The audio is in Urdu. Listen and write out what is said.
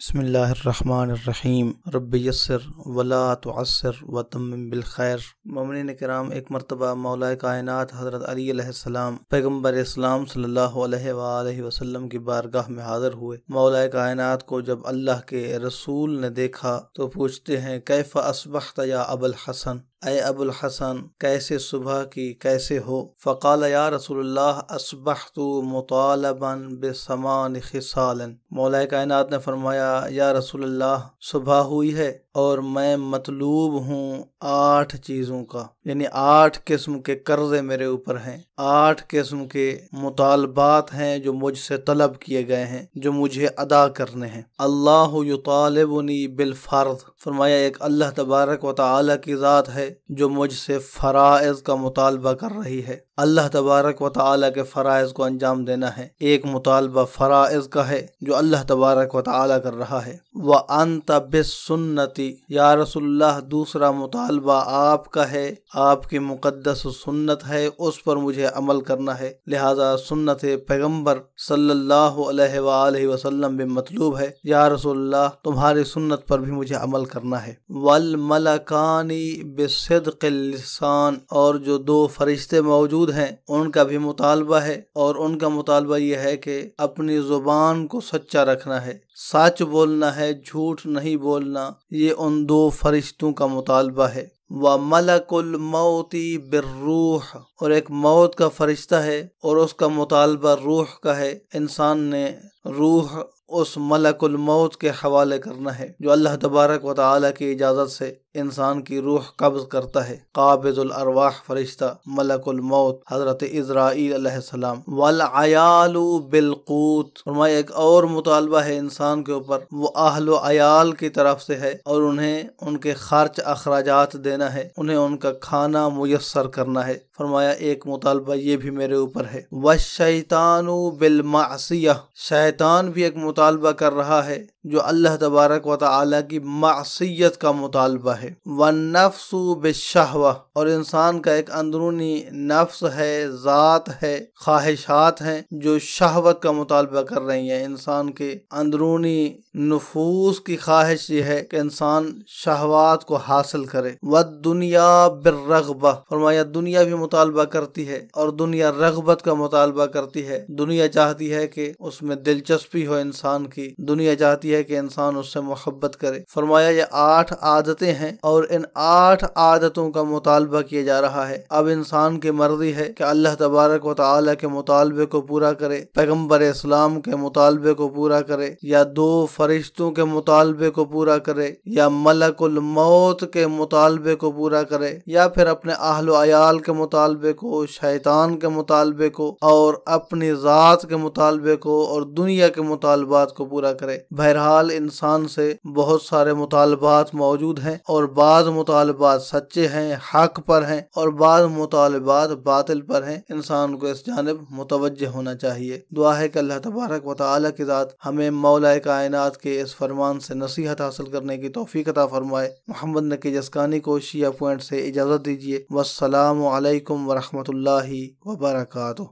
بسم اللہ الرحمن الرحیم رب یسر ولا تعسر وتمم بالخیر۔ مومنین کرام، ایک مرتبہ مولا کائنات حضرت علی علیہ السلام پیغمبر اسلام صلی اللہ علیہ وآلہ وسلم کی بارگاہ میں حاضر ہوئے۔ مولا کائنات کو جب اللہ کے رسول نے دیکھا تو پوچھتے ہیں کیف اصبحت یا ابو الحسن، اے ابو الحسن کیسے صبح کی، کیسے ہو؟ فقال یا رسول اللہ اصبحت مطالبا بثمان خصال۔ مولا کائنات نے فرمایا یا رسول اللہ صبح ہوئی ہے اور میں مطلوب ہوں 8 چیزوں کا، یعنی 8 قسم کے قرضے میرے اوپر ہیں، 8 قسم کے مطالبات ہیں جو مجھ سے طلب کیے گئے ہیں، جو مجھے ادا کرنے ہیں۔ اللہ یطالبنی بالفرض، فرمایا ایک اللہ تبارک و تعالی کی ذات ہے جو مجھ سے فرائض کا مطالبہ کر رہی ہے۔ اللہ تبارک و تعالی کے فرائض کو انجام دینا ہے۔ ایک مطالبہ فرائض کا ہے جو اللہ تبارک و تعالی کر رہا ہے۔ وَأَنْتَ بِالسُّنَّةِ، یا رسول اللہ دوسرا مطالبہ آپ کا ہے، آپ کی مقدس سنت ہے، اس پر مجھے عمل کرنا ہے، لہذا سنت پیغمبر صلی اللہ علیہ وآلہ وسلم بھی مطلوب ہے۔ یا رسول اللہ تمہاری سنت پر بھی مجھے عمل کرنا ہے۔ وَالْمَلَكَانِ بِصِدْقِ اللسان، اور جو 2 فرشتے موجود ہیں ان کا بھی مطالبہ ہے، اور ان کا مطالبہ یہ ہے کہ اپنی زبان کو سچا رکھنا ہے، سچ بولنا ہے، جھوٹ نہیں بولنا، یہ ان 2 فرشتوں کا مطالبہ ہے۔ وَمَلَكُ الْمَوْتِ بِالرُّوحِ، اور ایک موت کا فرشتہ ہے اور اس کا مطالبہ روح کا ہے۔ انسان نے روح اس ملک الموت کے حوالے کرنا ہے جو اللہ تبارک و تعالی کی اجازت سے انسان کی روح قبض کرتا ہے۔ قابض الارواح فرشتہ ملک الموت حضرت عزرائیل علیہ السلام۔ والعیال بالقوت، فرمایا ایک اور مطالبہ ہے انسان کے اوپر، وہ اہل و عیال کی طرف سے ہے اور انہیں ان کے خرچ اخراجات دینا ہے، انہیں ان کا کھانا میسر کرنا ہے۔ فرمایا ایک مطالبہ یہ بھی میرے اوپر ہے۔ والشیطان بالمعصیہ، شیطان بھی ایک مطالبہ کر رہا ہے جو اللہ تبارک و تعالی کی معصیت کا مطالبہ ہے۔ والنفس بالشہوہ، اور انسان کا ایک اندرونی نفس ہے، ذات ہے، خواہشات ہیں جو شہوت کا مطالبہ کر رہی ہیں۔ انسان کے اندرونی نفوس کی خواہش یہ ہے کہ انسان شہوات کو حاصل کرے۔ والدنیا بالرغبہ، فرمایا دنیا بھی مطالبہ کرتی ہے اور دنیا رغبت کا مطالبہ کرتی ہے۔ دنیا چاہتی ہے کہ اس میں دلچسپی ہو انسان کی، دنیا چاہتی ہے کہ انسان اس سے محبت کرے۔ فرمایا یہ 8 عادتیں ہیں اور ان 8 عادتوں کا مطالبہ کیا جا رہا ہے۔ اب انسان کی مرضی ہے کہ اللہ تبارک و تعالی کے مطالبے کو پورا کرے، پیغمبر اسلام کے مطالبے کو پورا کرے، یا 2 فرشتوں کے مطالبے کو پورا کرے، یا ملک الموت کے مطالبے کو پورا کرے، یا پھر اپنے اہل و عیال کے مطالبے کو، شیطان کے مطالبے کو، اور اپنی ذات کے مطالبے کو، اور دنیا کے مطالبات کو پورا کرے۔ بہرحال انسان سے بہت سارے مطالبات موجود ہیں، اور بعض مطالبات سچے ہیں، حق پر ہیں، اور بعض مطالبات باطل پر ہیں۔ انسان کو اس جانب متوجہ ہونا چاہیے۔ دعا ہے کہ اللہ تبارک و تعالی کی ذات ہمیں مولا کائنات کے اس فرمان سے نصیحت حاصل کرنے کی توفیق عطا فرمائے۔ محمد نقی جسکانی کو شیعہ پوائنٹ سے اجازت دیجیے۔ والسلام علیکم ورحمۃ اللہ وبرکاتہ۔